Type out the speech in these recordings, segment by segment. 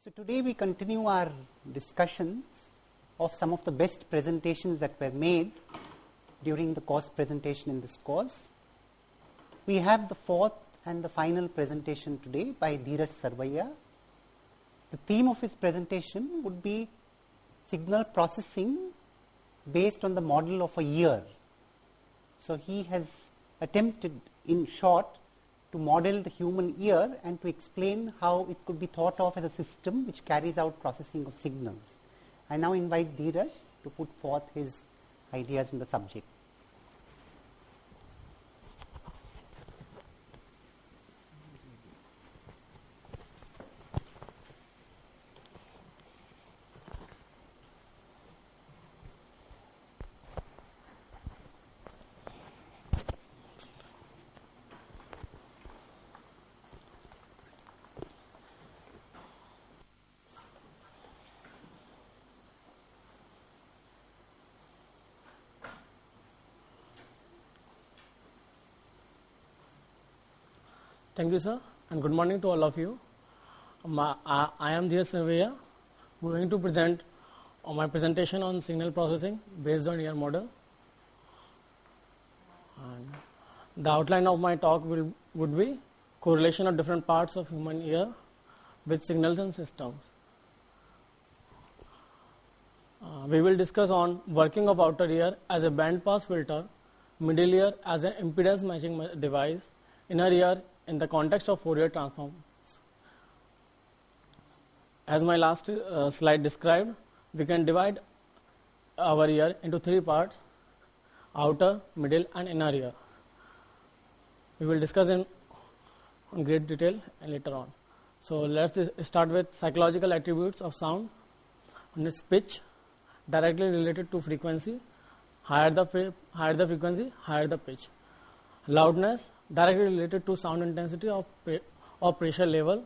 So today we continue our discussions of some of the best presentations that were made during the course presentation in this course. We have the fourth and the final presentation today by Dheeraj Sarvaiya. The theme of his presentation would be signal processing based on the model of a ear. So he has attempted in short to model the human ear and to explain how it could be thought of as a system which carries out processing of signals. I now invite Dheeraj to put forth his ideas on the subject. Thank you, sir, and good morning to all of you. I am Dheeraj Sarvaiya. We are going to present my presentation on signal processing based on ear model. And the outline of my talk would be correlation of different parts of human ear with signals and systems. We will discuss on working of outer ear as a band pass filter, middle ear as an impedance matching device, inner ear in the context of Fourier transforms. As my last slide described, we can divide our ear into three parts: outer, middle and inner ear. We will discuss in great detail later on. So let's start with psychological attributes of sound. And its pitch, directly related to frequency. Higher the frequency, higher the pitch. Loudness, directly related to sound intensity or pressure level.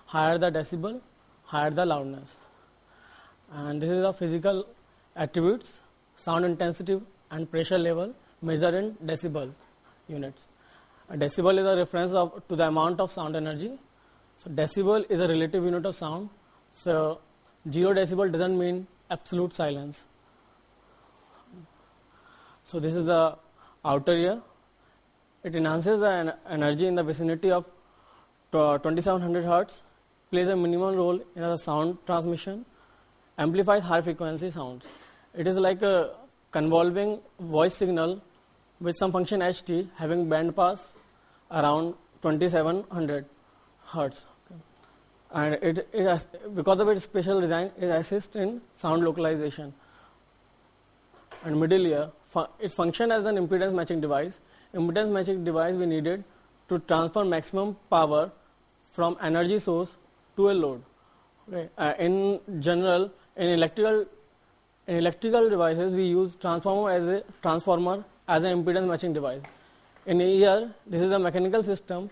Higher the decibel, higher the loudness. And this is the physical attributes: sound intensity and pressure level measured in decibel units. A decibel is a reference to the amount of sound energy. So decibel is a relative unit of sound. So 0 decibel doesn't mean absolute silence. So this is the outer ear. It enhances the energy in the vicinity of 2700 Hz, plays a minimal role in the sound transmission, amplifies high frequency sounds. It is like a convolving voice signal with some function ht having band pass around 2700 Hz. And it because of its special design, it assists in sound localization. And middle ear, its function as an impedance matching device. Impedance matching device we needed to transfer maximum power from energy source to a load. Okay. In general, in electrical devices, we use transformer as an impedance matching device. In ear, this is a mechanical system,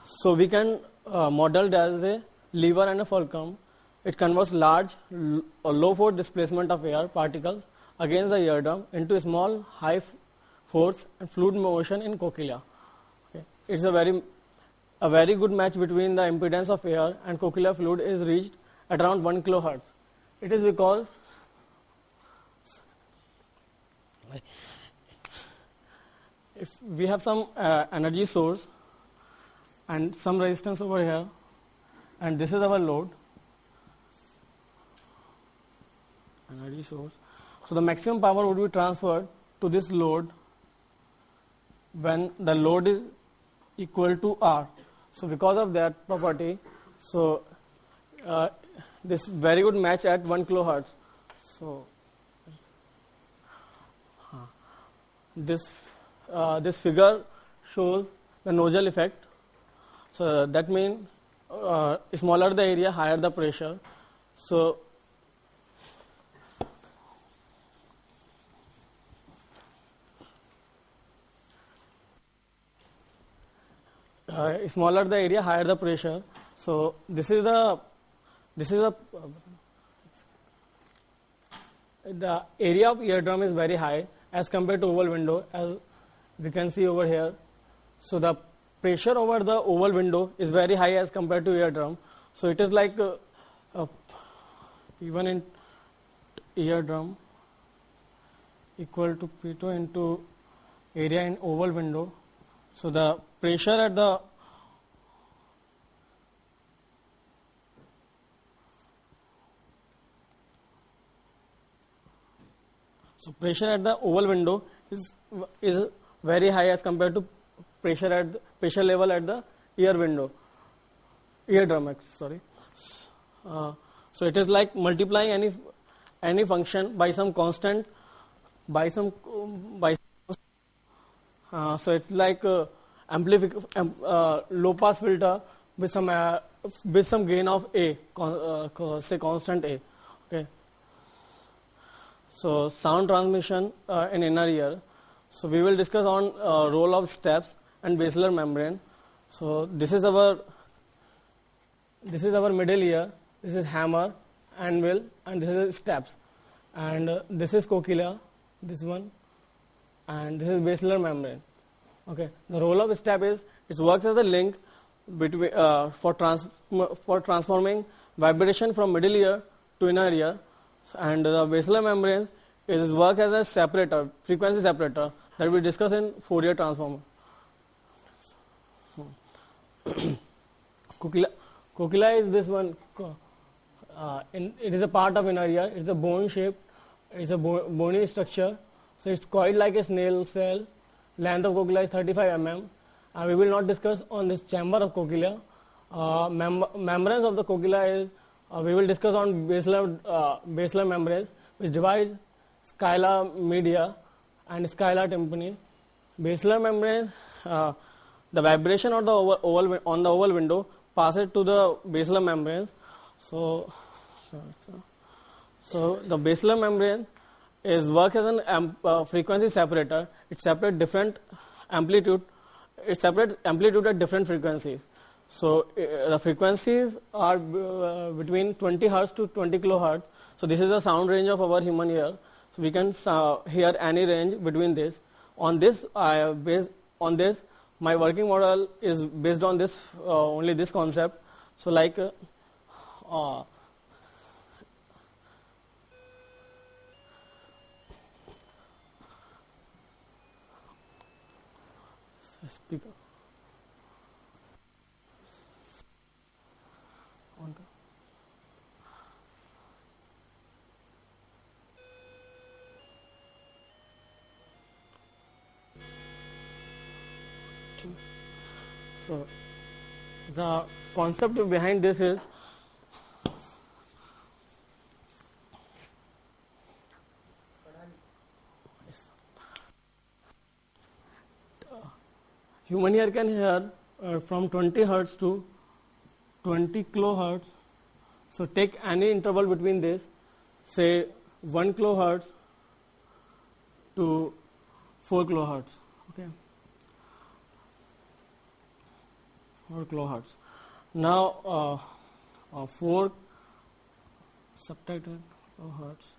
so we can model it as a lever and a fulcrum. It converts large or low force displacement of air particles against the eardrum into a small high force and fluid motion in cochlea. Okay. It's a very good match between the impedance of air and cochlear fluid is reached at around 1 kHz. It is because if we have some energy source and some resistance over here, and this is our load, energy source. So the maximum power would be transferred to this load when the load is equal to R. So because of that property, so this very good match at 1 kHz. So this figure shows the nozzle effect. So that means smaller the area, higher the pressure. So smaller the area, higher the pressure. So this is the area of eardrum is very high as compared to oval window, as we can see over here. So the pressure over the oval window is very high as compared to eardrum. So it is like P1 in eardrum equal to P2 into area in oval window. So the pressure at the oval window is very high as compared to pressure level at the eardrum. Sorry. So it is like multiplying any function by some constant so it's like low pass filter with some gain of a say constant a. Okay. So sound transmission in inner ear. So we will discuss on role of steps and basilar membrane. So this is our middle ear. This is hammer, anvil, and this is steps, and this is cochlea, this one, and this is basilar membrane. Okay. The role of step is it works as a link between for transforming vibration from middle ear to inner ear, and the basilar membrane is work as a separator, frequency separator that we discuss in Fourier transformer. Cochlea is this one. It is a part of inner ear. It's a bone shaped. It's a bony structure. So it's coiled like a snail shell. Length of cochlea is 35 mm. We will not discuss on this chamber of cochlea. Membranes of the cochlea is we will discuss on basilar membranes, which divide scala media and scala tympani. Basilar membrane, the vibration of the oval window passes to the basilar membranes. So the basilar membrane is work as an frequency separator. It separates different amplitude. It separates amplitude at different frequencies. So the frequencies are between 20 Hz to 20 kilohertz. So this is the sound range of our human ear. So we can hear any range between this. On this, my working model is based on this only this concept. So like speaker. So the concept behind this is human ear can hear from 20 Hz to 20 kilohertz. So take any interval between this, say 1 kilohertz to 4 kilohertz. Okay. 4 kilohertz. Now 4 subtracted kilohertz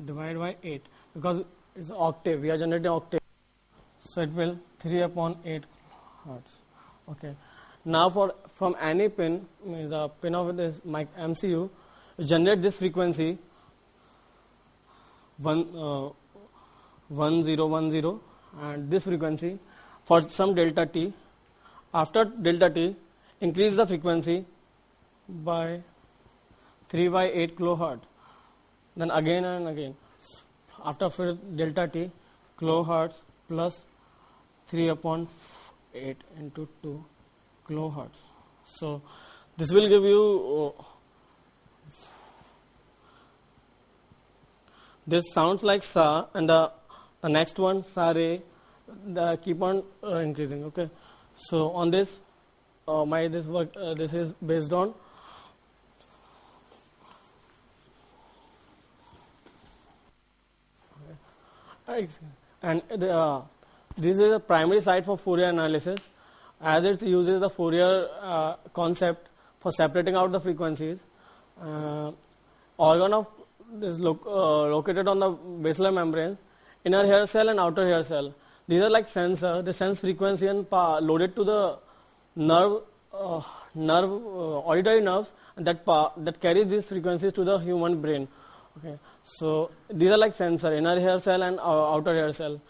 divided by 8, because it's octave, we are generating octave, so it will 3 upon 8 hertz. Okay. Now from any pin, means a pin of this MCU, generate this frequency 1010 and this frequency for some delta t. After delta t, increase the frequency by 3 by 8 kilohertz. Then again and again. After delta t, kilohertz plus 3 upon 8 into 2 kilohertz. So this will give you this sounds like sa, and the next one sa re, keep on increasing. Okay. So on this, this is based on and this is a primary site for Fourier analysis, as it uses the Fourier concept for separating out the frequencies. Organ of is located on the basilar membrane, inner hair cell and outer hair cell. These are like sensor. They sense frequency and loaded to the nerve auditory nerves that carry these frequencies to the human brain. Okay, so these are like sensor, inner hair cell and outer hair cell.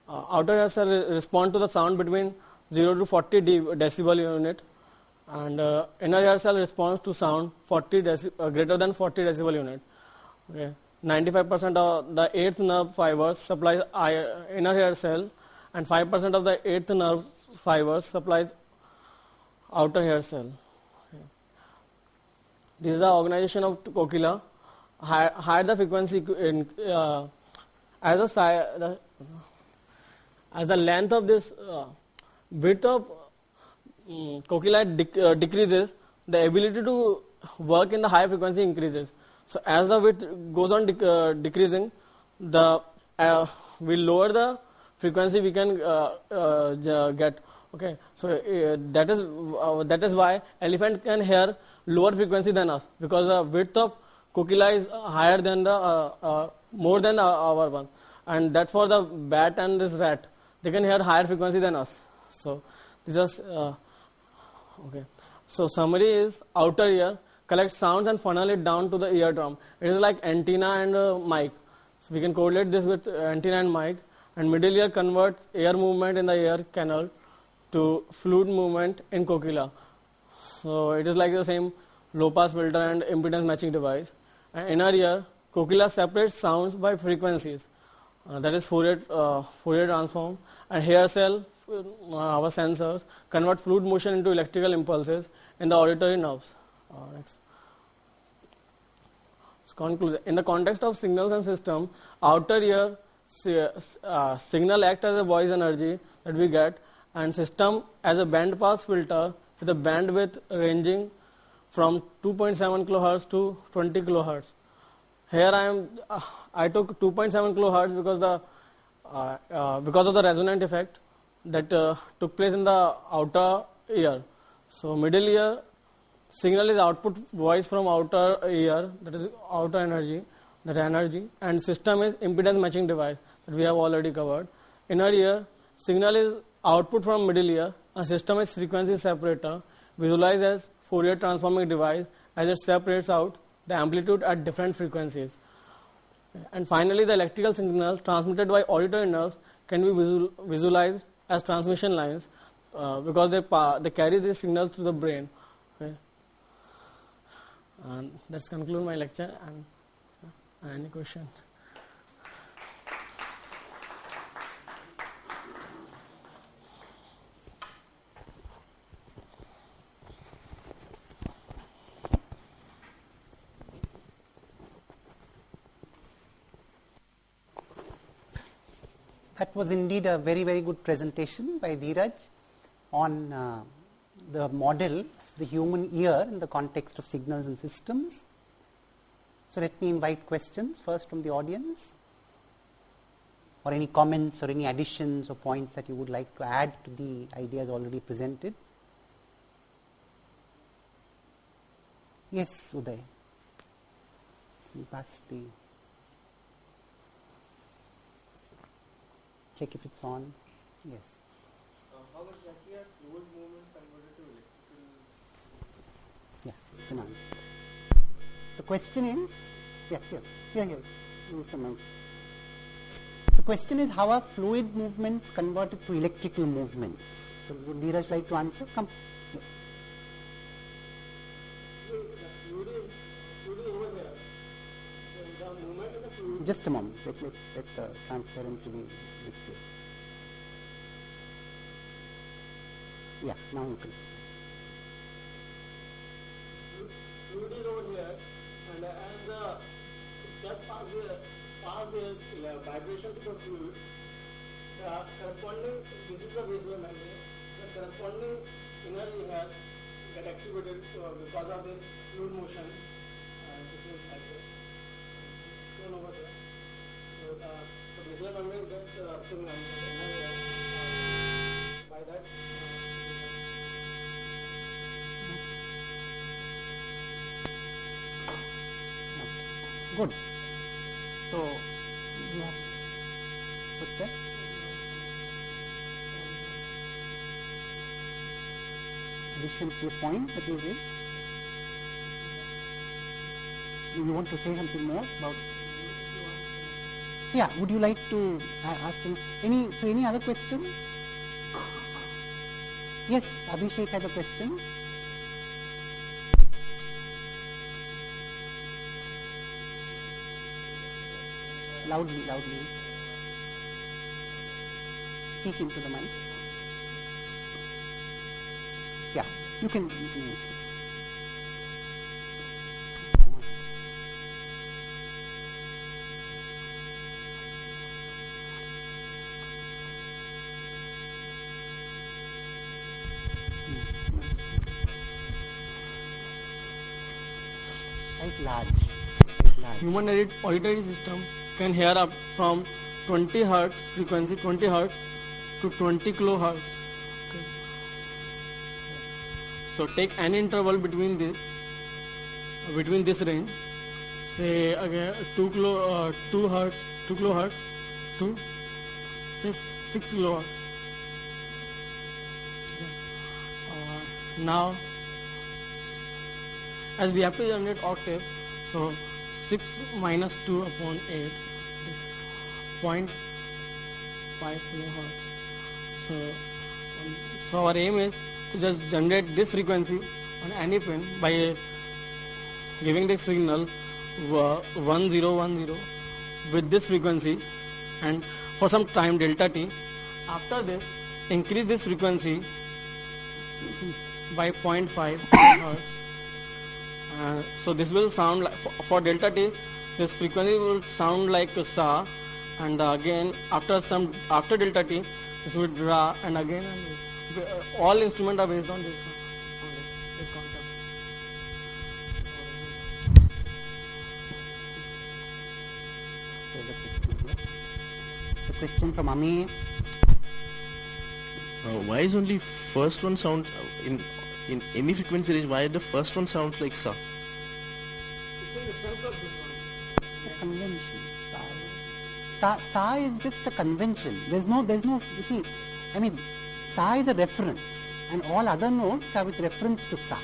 Outer hair cell respond to the sound between 0 to 40 decibel unit, and inner hair cell responds to sound greater than 40 decibel unit. Okay. 95% of the eighth nerve fibers supplies inner hair cell, and 5% of the eighth nerve fibers supplies outer hair cell. Okay. This is the organization of cochlea. Higher the frequency as the length of this width of cochlea decreases, the ability to work in the high frequency increases. So as the width goes on decreasing, the we lower the frequency we can get. Okay, so that is why elephant can hear lower frequency than us, because the width of cochlea is higher than the more than our one, and that for the bat and this rat, they can hear higher frequency than us. So this is okay. So summary is outer ear collects sounds and funnel it down to the eardrum. It is like antenna and mic. So we can correlate this with antenna and mic. And middle ear converts air movement in the ear canal to fluid movement in cochlea. So it is like the same low pass filter and impedance matching device. And inner ear, cochlea separates sounds by frequencies. That is Fourier transform. And hair cell, our sensors, convert fluid motion into electrical impulses in the auditory nerves. Next. So conclusion. In the context of signals and system, outer ear signal act as a voice energy that we get, and system as a band pass filter with a bandwidth ranging from 2.7 kHz to 20 kHz. Here I took 2.7 kHz because of the resonant effect that took place in the outer ear. So middle ear signal is output voice from outer ear, that is outer energy, and system is impedance matching device that we have already covered. Inner ear signal is output from middle ear, and system is frequency separator, visualized as Fourier transforming device as it separates out the amplitude at different frequencies. And finally, the electrical signal transmitted by auditory nerves can be visualized as transmission lines because they carry these signals to the brain. Okay. And let's conclude my lecture. And any question? That was indeed a very, very good presentation by Dheeraj on the model of the human ear in the context of signals and systems. So let me invite questions first from the audience, or any comments or any additions or points that you would like to add to the ideas already presented. Yes, Uday. You pass the... Check if it's on. Yes. How exactly are fluid movements converted to electrical? Yeah, it's an answer. The question is, here. Use the mic. The question is, how are fluid movements converted to electrical movements? So would Dheeraj like to answer? Come. Yeah. Fluid is over here. The movement of the fluid. Just a moment. Let transparency be displayed. Yeah, now you can. Fluid is over here, and as the step passes vibration to the fluid, the corresponding, this is the visual memory, the corresponding inner ear get activated because of this fluid motion. This is like this. Shown over there. So the visual memory gets signal by that. Good. So you have put that. addition to a point that you raised? You want to say something more about? Yeah, would you like to ask him any other questions? Yes, Abhishek has a question. Loudly. Speak into the mic. Yeah, you can use large. Human auditory system can hear up from 20 hertz frequency, 20 hertz to 20 kilohertz. Okay. So take any interval between this range. Say again 2 kilohertz to say 6 kilohertz. Now, as we have to generate octave, so 6 minus 2 upon 8 is 0.5 kilohertz. So our aim is to just generate this frequency on any pin by giving the signal 1010 with this frequency, and for some time delta t. After this, increase this frequency by 0.5 hertz. So this will sound like, for delta t, this frequency will sound like a sa, and again after delta t, this will ra, and again all instruments are based on this concept. The question from Ami. Why is only first one sound in any frequency range? Why the first one sounds like sa? Convention. Sa is just a convention. There's no. You see, I mean, sa is a reference, and all other notes are with reference to sa.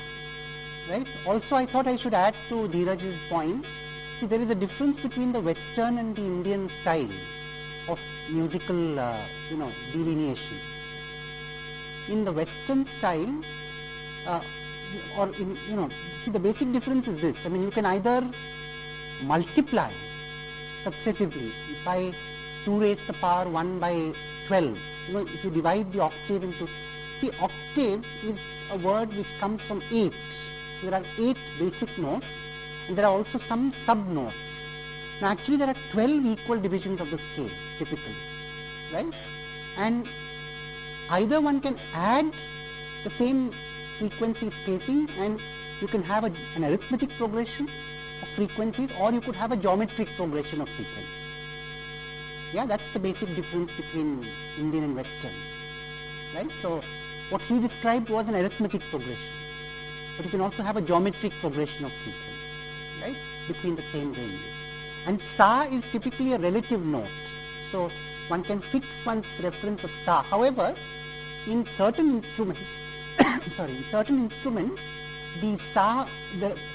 Right. Also, I thought I should add to Dheeraj's point. See, there is a difference between the Western and the Indian style of musical, delineation. In the Western style, see, the basic difference is this. I mean, you can either multiply successively by 2 raised to the power 1 by 12. If you divide the octave into, see, octave is a word which comes from 8. There are 8 basic notes, and there are also some sub notes. Now, actually, there are 12 equal divisions of the scale, typically, right? And either one can add the same frequency spacing, and you can have an arithmetic progression of frequencies, or you could have a geometric progression of frequencies. Yeah, that's the basic difference between Indian and Western, right? So what he described was an arithmetic progression, but you can also have a geometric progression of frequency, right, between the same ranges. And sa is typically a relative note, so one can fix one's reference of sa. However, in certain instruments,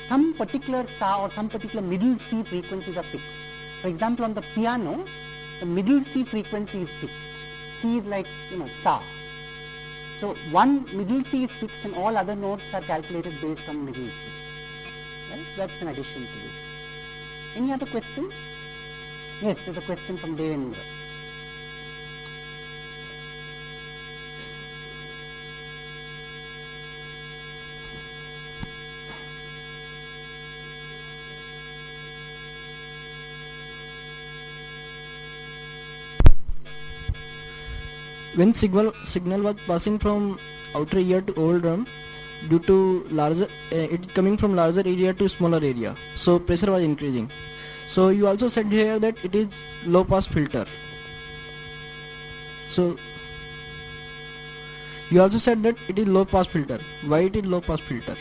some particular sa or some particular middle C frequencies are fixed. For example, on the piano, the middle C frequency is fixed. C is like, sa. So one middle C is fixed, and all other notes are calculated based on middle C. Right? That's an addition to this. Any other questions? Yes, there's a question from Devendra. When signal was passing from outer ear to old drum, due to larger, it coming from larger area to smaller area, so pressure was increasing. So you also said here that it is low pass filter. So you also said that it is low pass filter. Why it is low pass filter?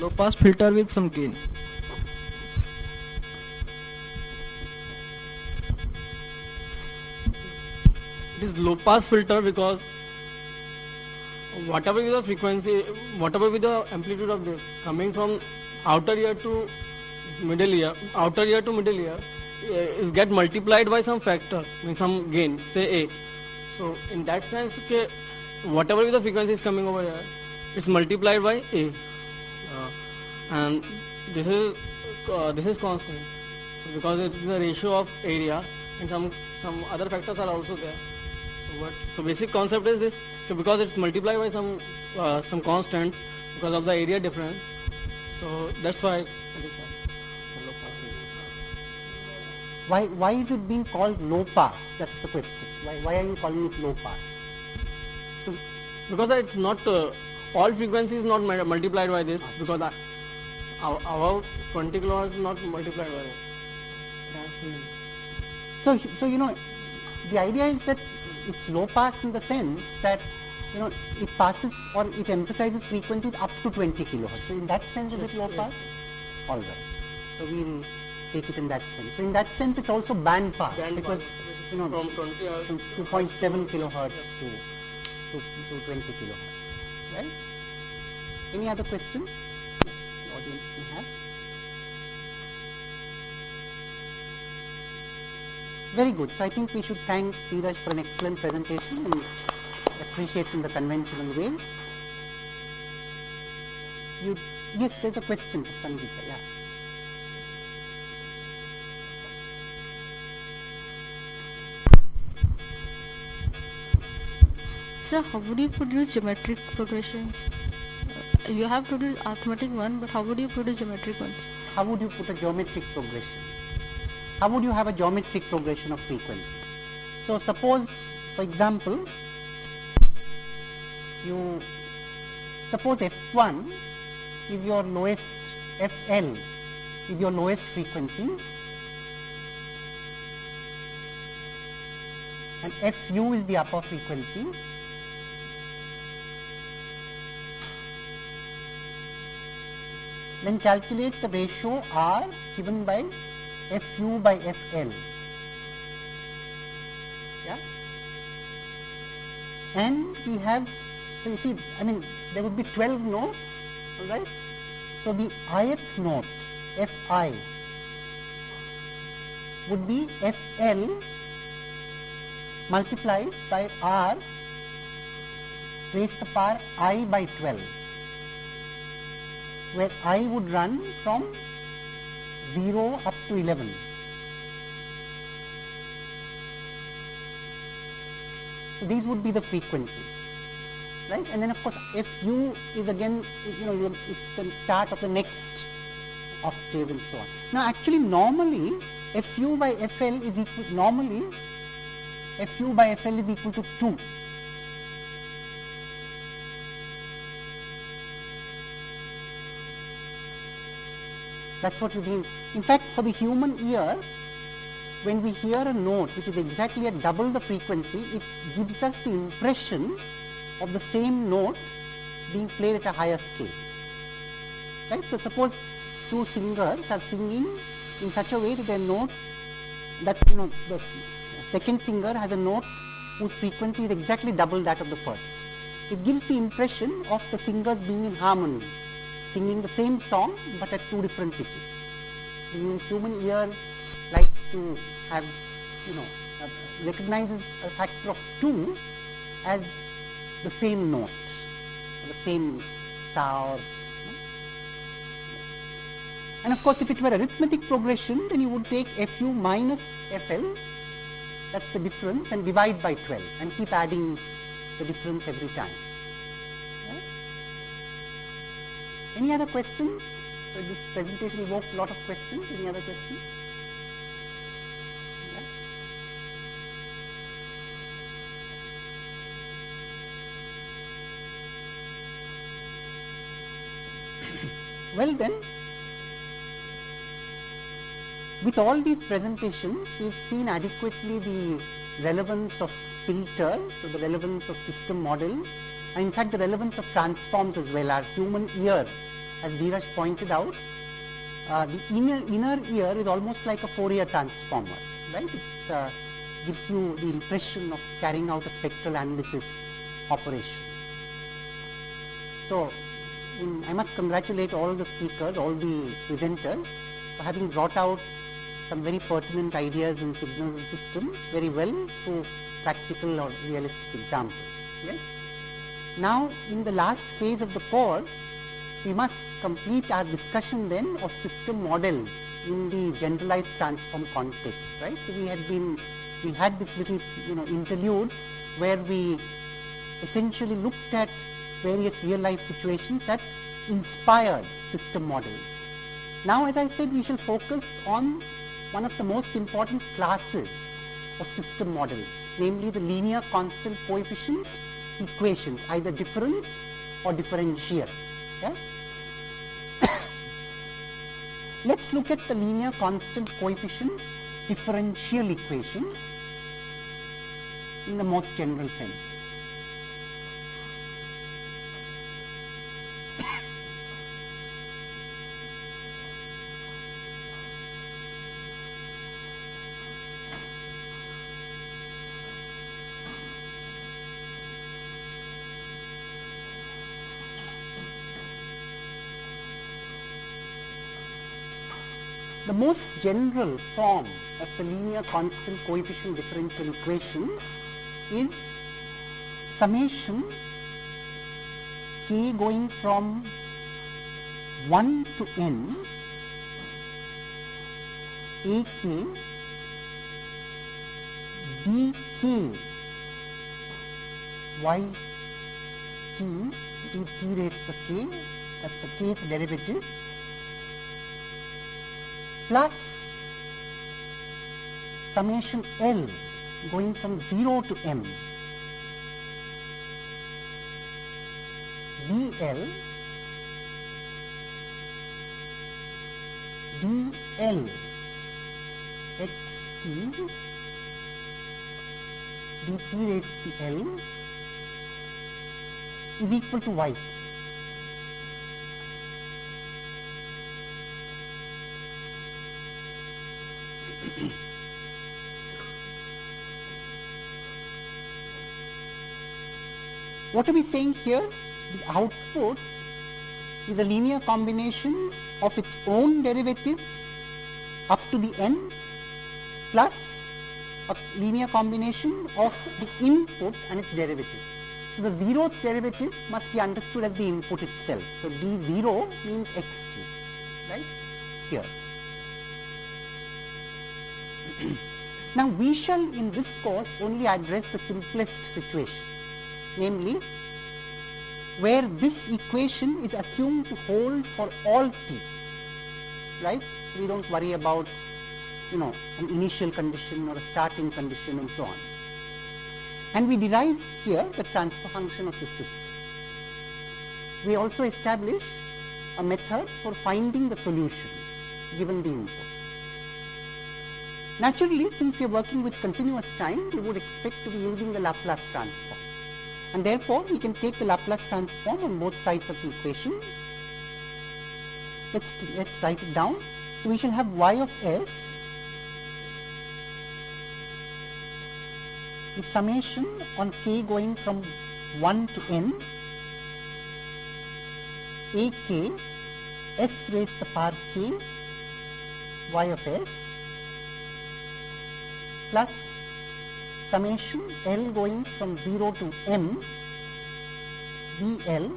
Low pass filter with some gain. it is low pass filter because whatever is the frequency, whatever be the amplitude of this coming from outer ear to middle ear, is get multiplied by some factor, means some gain, say A. So in that sense, whatever is the frequency is coming over here, it's multiplied by A, and this is constant. So because it is a ratio of area, and some other factors are also there. So basic concept is this: so because it's multiplied by some constant because of the area difference. So that's why it is low pass. Why is it being called low pass? That's the question. Why are you calling it low pass? So because it's not all frequency is not multiplied by this, because our 20 kilohertz is not multiplied by this. So you know, the idea is that it's low pass in the sense that, you know, it passes or it emphasizes frequencies up to 20 kilohertz. So in that sense, is it low pass? All right. So we'll take it in that sense. So in that sense, it's also band pass because you know, from 20 to 2.7 kilohertz to 20 kilohertz. Right? Any other questions the audience may have? Very good. So I think we should thank Dheeraj for an excellent presentation and appreciating the conventional way. Yes, there's a question for Sangeeta. Yeah. So how would you produce geometric progressions? You have produced arithmetic one, but how would you produce geometric ones? How would you put a geometric progression? How would you have a geometric progression of frequency? So suppose, for example, suppose F1 is your lowest, FL is your lowest frequency, and FU is the upper frequency. Then calculate the ratio R given by FU by FL. Yeah. And we have, so you see, I mean, there would be 12 notes, alright. So the ith note, Fi, would be FL multiplied by R raised to the power I by 12, where I would run from 0 up to 11. So these would be the frequencies, right? And then of course Fu is again, you know, it's the start of the next octave and so on. Now actually normally Fu by Fl is equal, Fu by Fl is equal to 2. That's what it means. In fact, for the human ear, when we hear a note which is exactly at double the frequency, it gives us the impression of the same note being played at a higher scale. Right? So suppose two singers are singing in such a way that their notes, that, you know, the second singer has a note whose frequency is exactly double that of the first. It gives the impression of the singers being in harmony, singing the same song but at two different pitches. The human ear likes to have, you know, recognizes a factor of 2 as the same note, the same sound. And of course, if it were arithmetic progression, then you would take Fu minus Fl, that's the difference, and divide by 12 and keep adding the difference every time. Any other questions? So this presentation evoked a lot of questions. Any other questions? Yeah. Well then, with all these presentations, we've seen adequately the relevance of filters, so the relevance of system models, and in fact the relevance of transforms as well. Our human ear, as Dheeraj pointed out, the inner ear is almost like a Fourier transformer, right? It's gives you the impression of carrying out a spectral analysis operation. So, I must congratulate all the speakers, all the presenters for having brought out some very pertinent ideas in signals systems very well through practical or realistic examples. Yes? Now, in the last phase of the course, we must complete our discussion then of system models in the generalized transform context, right? So, we had this little interlude where we essentially looked at various real life situations that inspired system models. Now, as I said, we shall focus on one of the most important classes of system models, namely the linear constant coefficient equations, either difference or differential. Yeah? Let's look at the linear constant coefficient differential equation in the most general sense. The most general form of the linear constant coefficient differential equation is summation k going from 1 to n ak dk yt dt raised to k, that's the kth derivative, plus summation L going from 0 to m dl dl xt dt raised to L is equal to y. What are we saying here? The output is a linear combination of its own derivatives up to the n plus a linear combination of the input and its derivative. So, the zeroth derivative must be understood as the input itself. So, d0 means xt, right, here. Now, we shall in this course only address the simplest situation, namely where this equation is assumed to hold for all t, right. We do not worry about an initial condition or a starting condition and so on. And we derive here the transfer function of the system. We also establish a method for finding the solution given the input. Naturally, since we are working with continuous time, we would expect to be using the Laplace transform. And therefore, we can take the Laplace transform on both sides of the equation. Let's write it down. So, we shall have y of s the summation on k going from 1 to n ak s raised to the power k y of s plus summation L going from 0 to m dl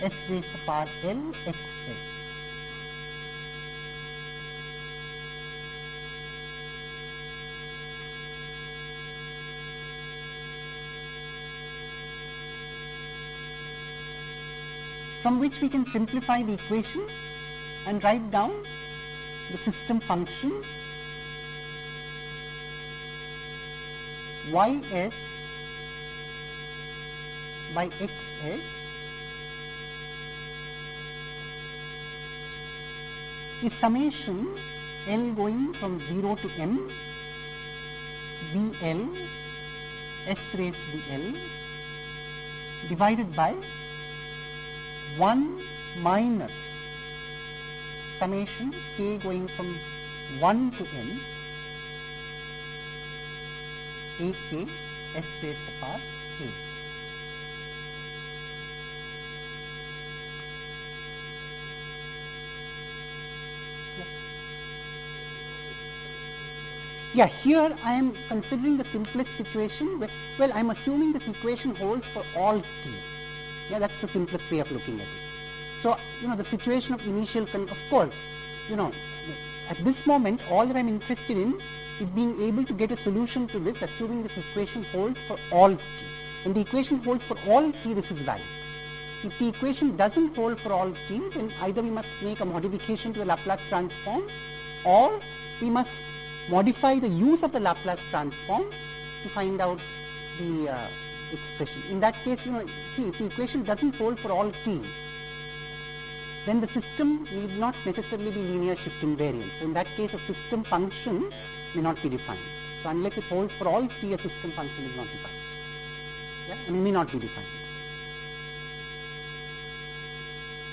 s raised to the power L xs. From which we can simplify the equation and write down the system function ys by xs is summation L going from 0 to m dl s raised to the L divided by 1 minus summation k going from 1 to n ak s raised to the power k. Yeah, here I am considering the simplest situation where, well, I am assuming this equation holds for all t. Yeah, that's the simplest way of looking at it. So, the situation of initial, of course, at this moment, all that I am interested in is being able to get a solution to this, assuming this equation holds for all t. When the equation holds for all t, this is valid. If the equation doesn't hold for all t, then either we must make a modification to the Laplace transform, or we must modify the use of the Laplace transform to find out the expression. In that case, see, if the equation doesn't hold for all t, then the system need not necessarily be linear shift invariant. So in that case, a system function may not be defined. So unless it holds for all t, a system function is not defined. Yeah, and may not be defined.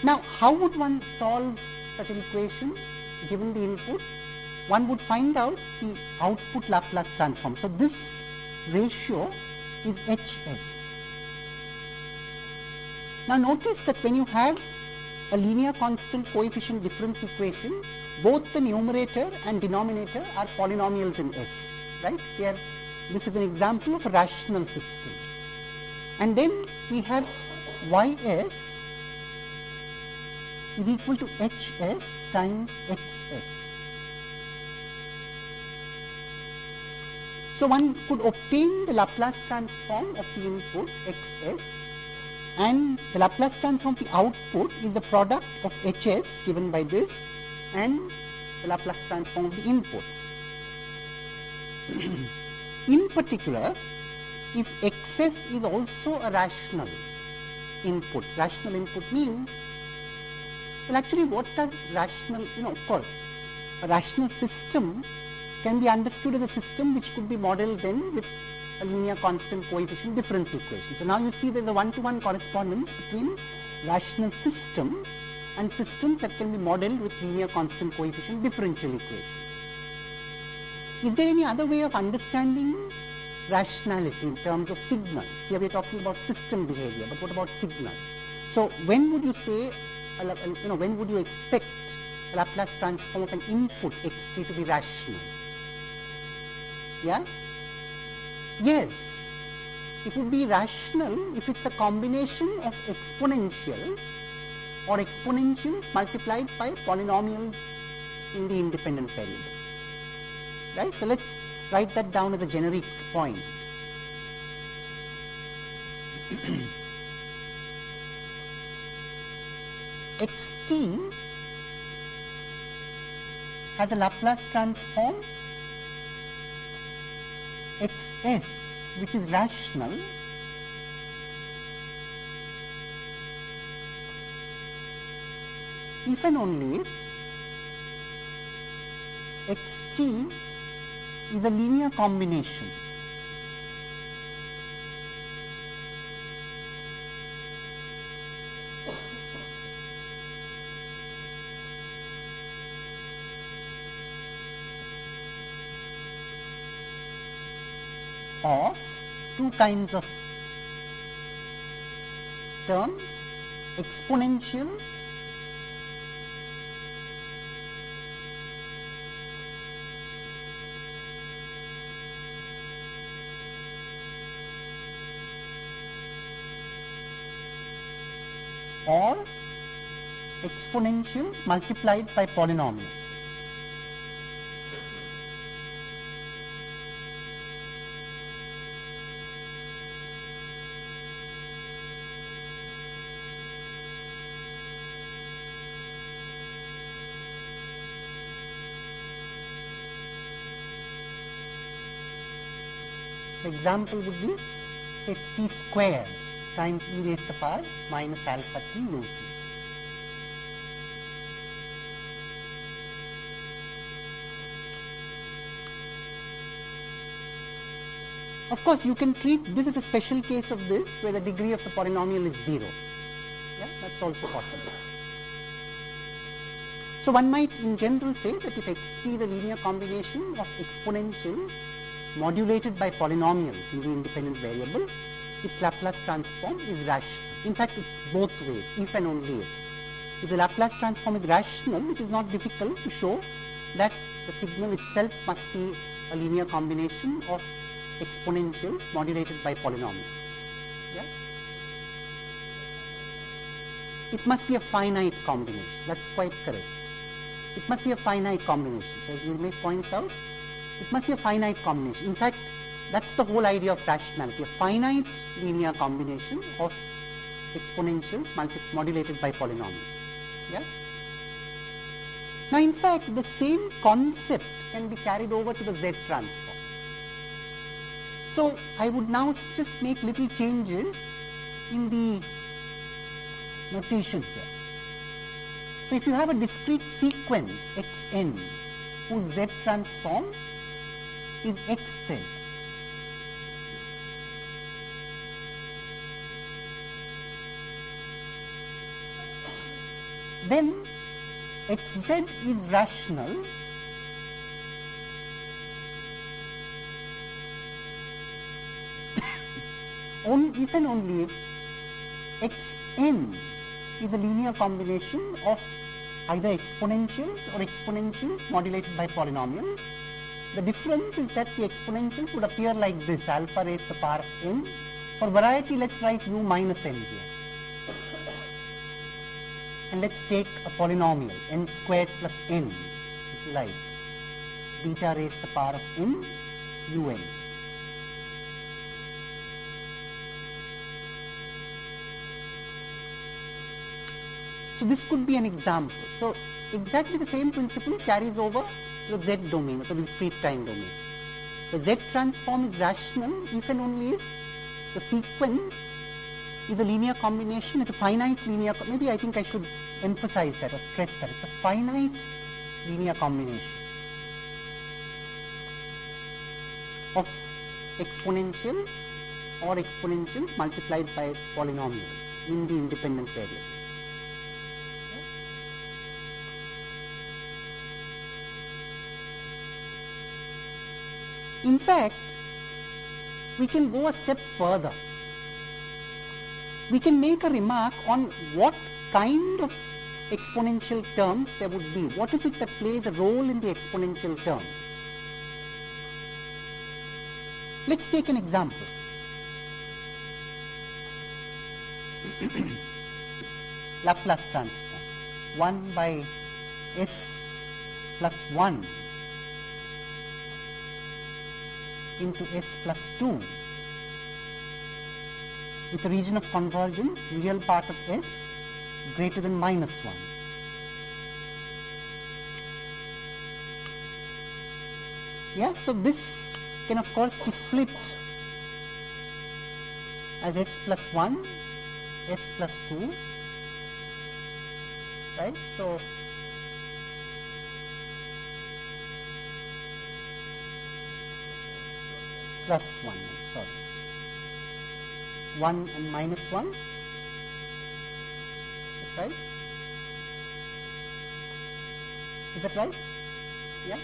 Now, how would one solve such an equation given the input? One would find out the output Laplace transform. So this ratio is Hs. Now notice that when you have a linear constant coefficient difference equation, both the numerator and denominator are polynomials in S, right? Here, this is an example of a rational system. And then we have Ys is equal to Hs times Xs. So one could obtain the Laplace transform of the input Xs, and the Laplace transform of the output is the product of Hs given by this and the Laplace transform of the input. In particular, if Xs is also a rational input means, well, actually what does rational, of course, a rational system can be understood as a system which could be modeled then with a linear constant coefficient difference equation. So now you see there is a one-to-one correspondence between rational systems and systems that can be modeled with linear constant coefficient differential equations. Is there any other way of understanding rationality in terms of signals? Here we are talking about system behavior, but what about signals? So when would you say, when would you expect a Laplace transform of an input xt to be rational? Yeah? Yes, it would be rational if it's a combination of exponentials or exponentials multiplied by polynomials in the independent variable. Right? So let's write that down as a generic point. Xt has a Laplace transform Xs, which is rational, if and only if Xt is a linear combination of two kinds of terms, exponentials or exponentials multiplied by polynomials. Example would be say t square times e raised to the power minus alpha t u t. Of course, you can treat this as a special case of this where the degree of the polynomial is 0. Yeah, that's also possible. So one might in general say that if xt is a linear combination of exponentials modulated by polynomials in the independent variable, its Laplace transform is rational. In fact, it's both ways, if and only if. If the Laplace transform is rational, it is not difficult to show that the signal itself must be a linear combination of exponentials modulated by polynomials. Yeah? It must be a finite combination. That's quite correct. It must be a finite combination. So as Nirmesh points out, it must be a finite combination. In fact, that's the whole idea of rationality, a finite linear combination of exponentials modulated by polynomials. Yeah? Now, in fact, the same concept can be carried over to the Z transform. So, I would now just make little changes in the notation here. So, if you have a discrete sequence xn whose Z transform is xz, then xz is rational if and only if xn is a linear combination of either exponentials or exponentials modulated by polynomials. The difference is that the exponentials would appear like this, alpha raised to the power of n. For variety, let's write u minus n here. And let's take a polynomial, n squared plus n, which is like beta raised to the power of n, un. So this could be an example. So exactly the same principle carries over to the Z domain, to the discrete time domain. The Z transform is rational if and only if the sequence is a linear combination, it's a finite linear, maybe I think I should emphasize that or stress that, it's a finite linear combination of exponentials or exponentials multiplied by polynomials in the independent variable. In fact, we can go a step further. We can make a remark on what kind of exponential terms there would be. What is it that plays a role in the exponential terms? Let's take an example. Laplace transform 1 by s plus 1 into s plus 2 with a region of convergence, real part of s greater than minus 1. Yeah, so this can of course be split as s plus 1, s plus 2, right? So plus 1, sorry, 1 and minus 1, that's right, is that right? Yeah.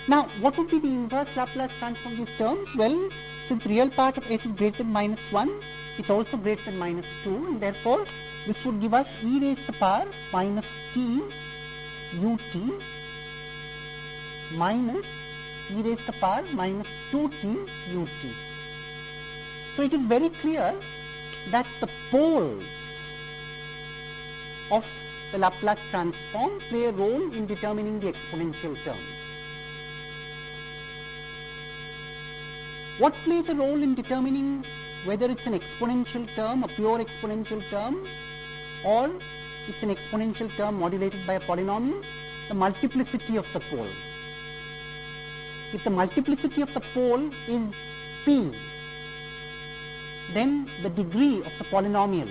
Now, what would be the inverse Laplace transform of these terms? Well, since real part of s is greater than minus 1, it's also greater than minus 2, and therefore, this would give us e raised to the power minus t ut minus e raised to the power minus 2t ut. So it is very clear that the poles of the Laplace transform play a role in determining the exponential terms. What plays a role in determining whether it's an exponential term, a pure exponential term, or it's an exponential term modulated by a polynomial? The multiplicity of the pole. If the multiplicity of the pole is p, then the degree of the polynomial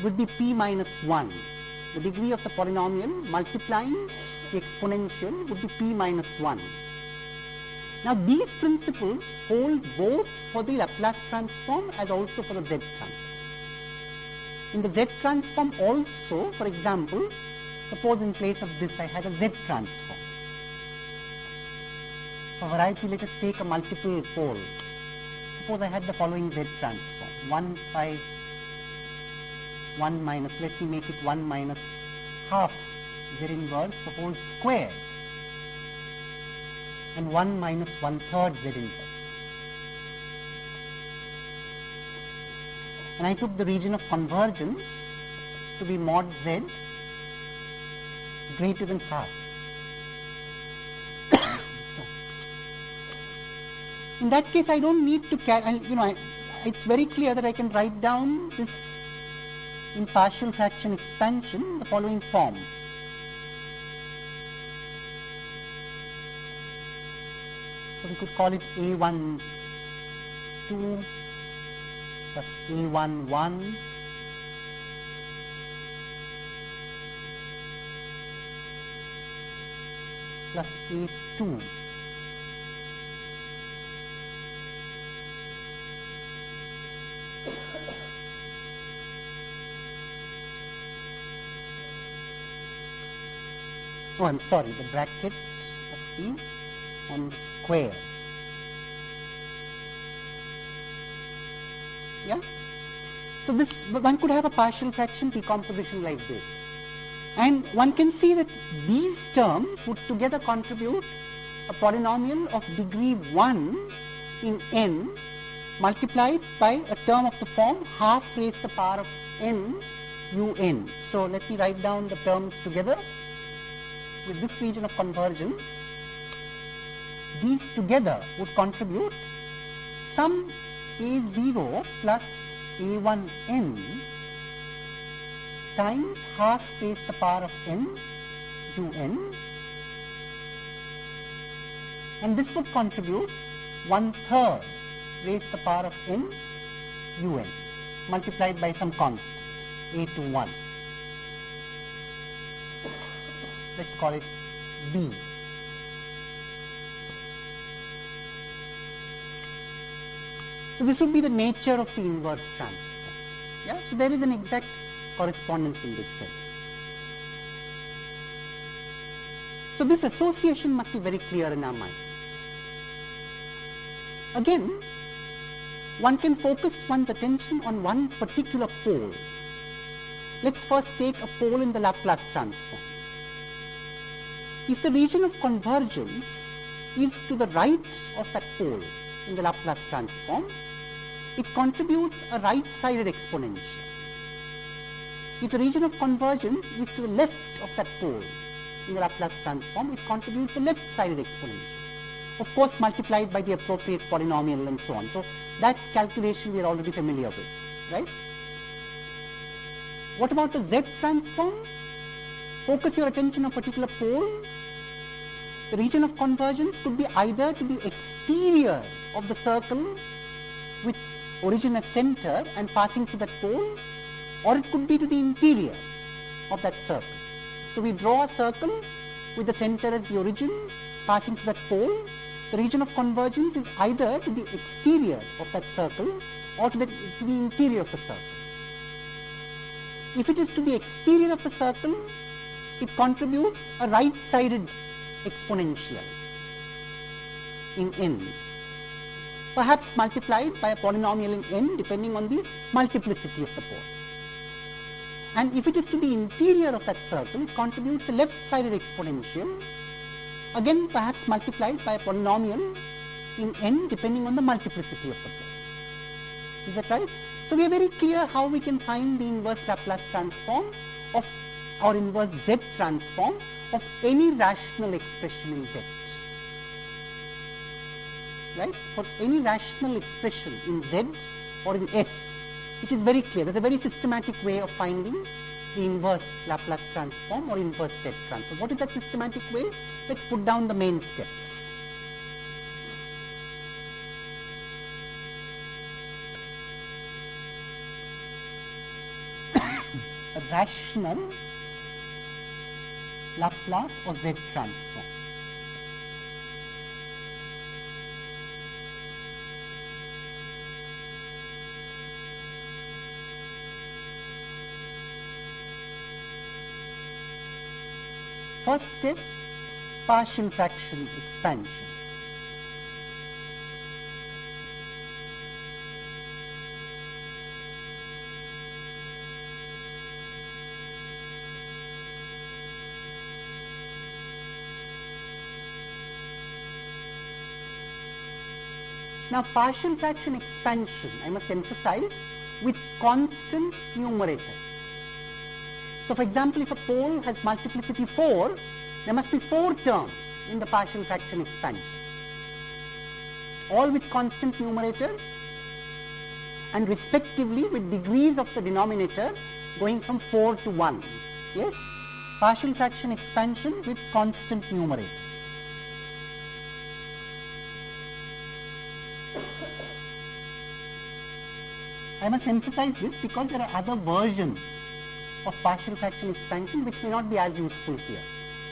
would be p minus 1. The degree of the polynomial multiplying the exponential would be p minus 1. Now these principles hold both for the Laplace transform as also for the Z transform. In the Z transform also, for example, suppose in place of this I had a Z transform. For variety, let us take a multiple pole. Suppose I had the following Z transform, 1, 5, 1 minus, let me make it 1 minus half Z inverse the whole square, and 1 minus 1/3 Z inverse. And I took the region of convergence to be mod Z greater than half. In that case, I don't need to it's very clear that I can write down this in partial fraction expansion in the following form. So we could call it A12 plus A11 plus A2 oh, I'm sorry, the bracket must be on square. Yeah? So this, one could have a partial fraction decomposition like this. And one can see that these terms would together contribute a polynomial of degree 1 in n multiplied by a term of the form half raised to the power of n un. So let me write down the terms together. With this region of convergence, these together would contribute some A0 plus A1n times half raised to the power of n un, and this would contribute 1/3 raised to the power of n un multiplied by some constant A21. Let's call it B. So this would be the nature of the inverse transform. Yeah? So there is an exact correspondence in this sense. So this association must be very clear in our minds. Again, one can focus one's attention on one particular pole. Let's first take a pole in the Laplace transform. If the region of convergence is to the right of that pole in the Laplace transform, it contributes a right-sided exponential. If the region of convergence is to the left of that pole in the Laplace transform, it contributes a left-sided exponential. Of course, multiplied by the appropriate polynomial and so on. So that calculation we are already familiar with, right? What about the Z transform? Focus your attention on a particular pole. The region of convergence could be either to the exterior of the circle with origin as center and passing through that pole, or it could be to the interior of that circle. So we draw a circle with the center as the origin passing through that pole. The region of convergence is either to the exterior of that circle or to the interior of the circle. If it is to the exterior of the circle, it contributes a right-sided exponential in n, perhaps multiplied by a polynomial in n depending on the multiplicity of the pole. And if it is to the interior of that circle, it contributes a left-sided exponential, again perhaps multiplied by a polynomial in n depending on the multiplicity of the pole. Is that right? So we are very clear how we can find the inverse Laplace transform of or inverse Z transform of any rational expression in Z. Right? For any rational expression in Z or in S, it is very clear. There is a very systematic way of finding the inverse Laplace transform or inverse Z transform. What is that systematic way? Let's put down the main steps. A rational Laplace or Z transform. First step, partial fraction expansion. Now, partial fraction expansion, I must emphasize, with constant numerator. So, for example, if a pole has multiplicity 4, there must be 4 terms in the partial fraction expansion, all with constant numerators and respectively with degrees of the denominator going from 4 to 1. Yes, partial fraction expansion with constant numerator. I must emphasize this because there are other versions of partial fraction expansion which may not be as useful here.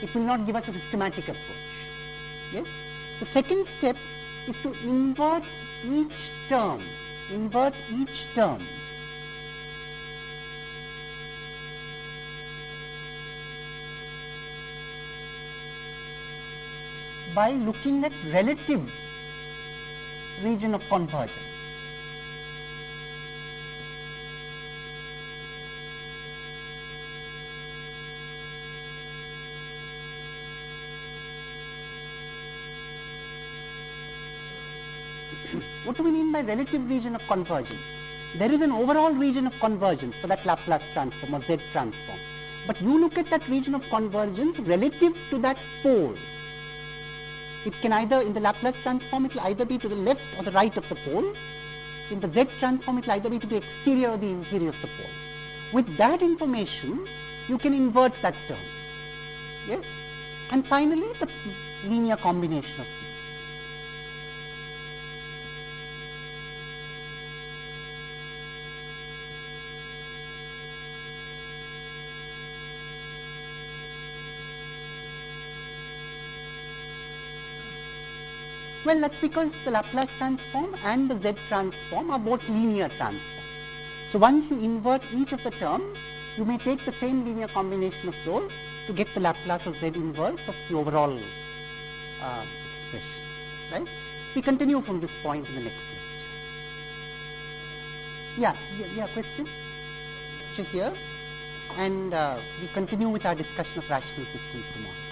It will not give us a systematic approach. Yes? The second step is to invert each term. By looking at relative region of convergence. What do we mean by relative region of convergence? There is an overall region of convergence for that Laplace transform or Z transform. But you look at that region of convergence relative to that pole. It can either, in the Laplace transform, it will either be to the left or the right of the pole. In the Z transform, it will either be to the exterior or the interior of the pole. With that information, you can invert that term. Yes? And finally, the linear combination of these. Well, that's because the Laplace transform and the Z transform are both linear transforms. So once you invert each of the terms, you may take the same linear combination of those to get the Laplace of Z inverse of the overall expression. Right? We continue from this point in the next lecture. Yeah, question? Which is here. And we continue with our discussion of rational systems tomorrow.